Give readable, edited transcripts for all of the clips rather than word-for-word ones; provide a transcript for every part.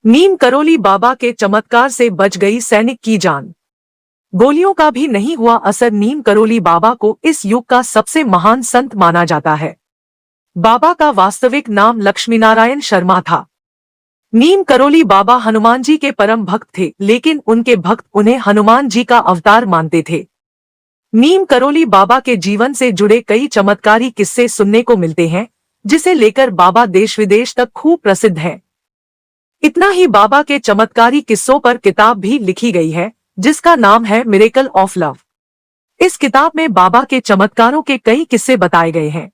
नीम करोली बाबा के चमत्कार से बच गई सैनिक की जान। गोलियों का भी नहीं हुआ असर। नीम करोली बाबा को इस युग का सबसे महान संत माना जाता है। बाबा का वास्तविक नाम लक्ष्मीनारायण शर्मा था। नीम करोली बाबा हनुमान जी के परम भक्त थे, लेकिन उनके भक्त उन्हें हनुमान जी का अवतार मानते थे। नीम करोली बाबा के जीवन से जुड़े कई चमत्कारी किस्से सुनने को मिलते हैं, जिसे लेकर बाबा देश विदेश तक खूब प्रसिद्ध हैं। इतना ही, बाबा के चमत्कारी किस्सों पर किताब भी लिखी गई है, जिसका नाम है मिरेकल ऑफ लव। इस किताब में बाबा के चमत्कारों के कई किस्से बताए गए हैं।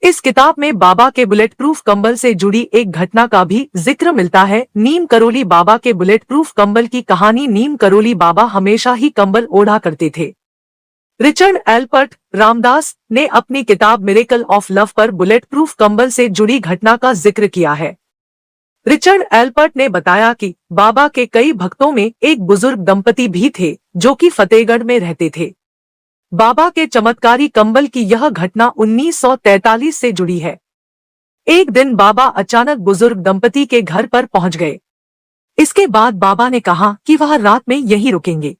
इस किताब में बाबा के बुलेट प्रूफ कंबल से जुड़ी एक घटना का भी जिक्र मिलता है। नीम करोली बाबा के बुलेट प्रूफ कंबल की कहानी। नीम करोली बाबा हमेशा ही कंबल ओढ़ा करते थे। रिचर्ड एल्पर्ट रामदास ने अपनी किताब मिरेकल ऑफ लव पर बुलेट प्रूफ कंबल से जुड़ी घटना का जिक्र किया है। रिचर्ड एल्पर्ट ने बताया कि बाबा के कई भक्तों में एक बुजुर्ग दंपति भी थे, जो कि फतेहगढ़ में रहते थे। बाबा के चमत्कारी कंबल की यह घटना 1943 से जुड़ी है। एक दिन बाबा अचानक बुजुर्ग दंपति के घर पर पहुंच गए। इसके बाद बाबा ने कहा कि वह रात में यहीं रुकेंगे।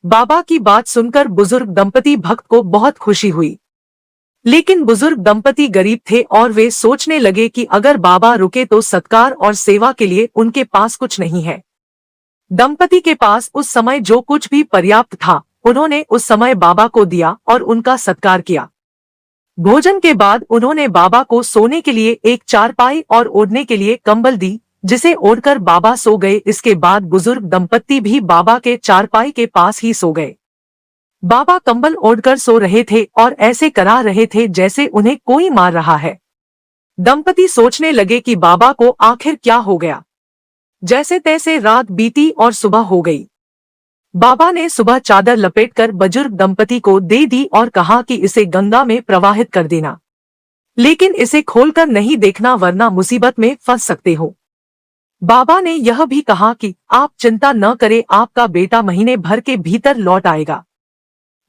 बाबा की बात सुनकर बुजुर्ग दंपति भक्त को बहुत खुशी हुई, लेकिन बुजुर्ग दंपति गरीब थे और वे सोचने लगे कि अगर बाबा रुके तो सत्कार और सेवा के लिए उनके पास कुछ नहीं है। दंपति के पास उस समय जो कुछ भी पर्याप्त था, उन्होंने उस समय बाबा को दिया और उनका सत्कार किया। भोजन के बाद उन्होंने बाबा को सोने के लिए एक चारपाई और ओढ़ने के लिए कंबल दी, जिसे ओढ़कर बाबा सो गए। इसके बाद बुजुर्ग दंपति भी बाबा के चारपाई के पास ही सो गए। बाबा कंबल ओढ़कर सो रहे थे और ऐसे करा रहे थे जैसे उन्हें कोई मार रहा है। दंपति सोचने लगे कि बाबा को आखिर क्या हो गया। जैसे तैसे रात बीती और सुबह हो गई। बाबा ने सुबह चादर लपेटकर बुजुर्ग दंपति को दे दी और कहा कि इसे गंगा में प्रवाहित कर देना, लेकिन इसे खोलकर नहीं देखना वरना मुसीबत में फंस सकते हो। बाबा ने यह भी कहा कि आप चिंता न करें, आपका बेटा महीने भर के भीतर लौट आएगा।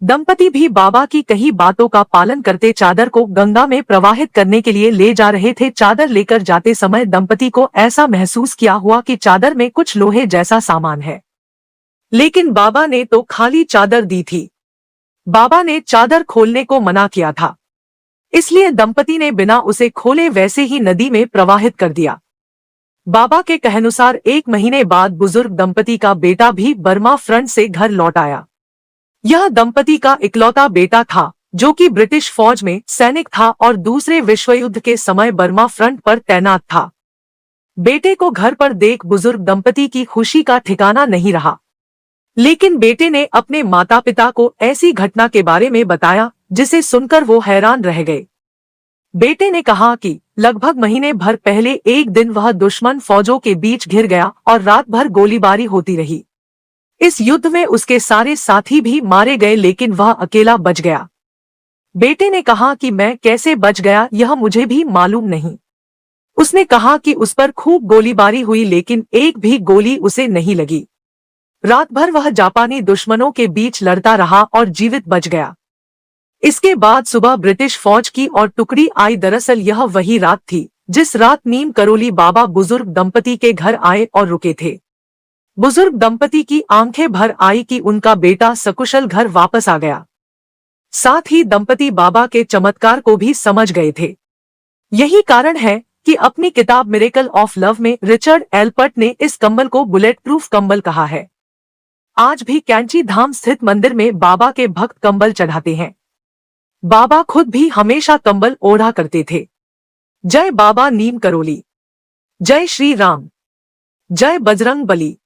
दंपति भी बाबा की कही बातों का पालन करते चादर को गंगा में प्रवाहित करने के लिए ले जा रहे थे। चादर लेकर जाते समय दंपति को ऐसा महसूस किया हुआ कि चादर में कुछ लोहे जैसा सामान है, लेकिन बाबा ने तो खाली चादर दी थी। बाबा ने चादर खोलने को मना किया था, इसलिए दंपति ने बिना उसे खोले वैसे ही नदी में प्रवाहित कर दिया। बाबा के कहनुसार 1 महीने बाद बुजुर्ग दंपति का बेटा भी बर्मा फ्रंट से घर लौट आया। यह दंपति का इकलौता बेटा था, जो कि ब्रिटिश फौज में सैनिक था और दूसरे विश्व युद्ध के समय बर्मा फ्रंट पर तैनात था। बेटे को घर पर देख बुजुर्ग दंपति की खुशी का ठिकाना नहीं रहा, लेकिन बेटे ने अपने माता पिता को ऐसी घटना के बारे में बताया जिसे सुनकर वो हैरान रह गए। बेटे ने कहा कि लगभग महीने भर पहले एक दिन वह दुश्मन फौजों के बीच घिर गया और रात भर गोलीबारी होती रही। इस युद्ध में उसके सारे साथी भी मारे गए, लेकिन वह अकेला बच गया। बेटे ने कहा कि मैं कैसे बच गया यह मुझे भी मालूम नहीं। उसने कहा कि उस पर खूब गोलीबारी हुई, लेकिन एक भी गोली उसे नहीं लगी। रात भर वह जापानी दुश्मनों के बीच लड़ता रहा और जीवित बच गया। इसके बाद सुबह ब्रिटिश फौज की और टुकड़ी आई। दरअसल यह वही रात थी जिस रात नीम करोली बाबा बुजुर्ग दंपति के घर आए और रुके थे। बुजुर्ग दंपति की आंखें भर आई कि उनका बेटा सकुशल घर वापस आ गया। साथ ही दंपति बाबा के चमत्कार को भी समझ गए थे। यही कारण है कि अपनी किताब मिरेकल ऑफ लव में रिचर्ड एल्पर्ट ने इस कंबल को बुलेट प्रूफ कंबल कहा है। आज भी कैंची धाम स्थित मंदिर में बाबा के भक्त कंबल चढ़ाते हैं। बाबा खुद भी हमेशा कंबल ओढ़ा करते थे। जय बाबा नीम करोली। जय श्री राम। जय बजरंग बली।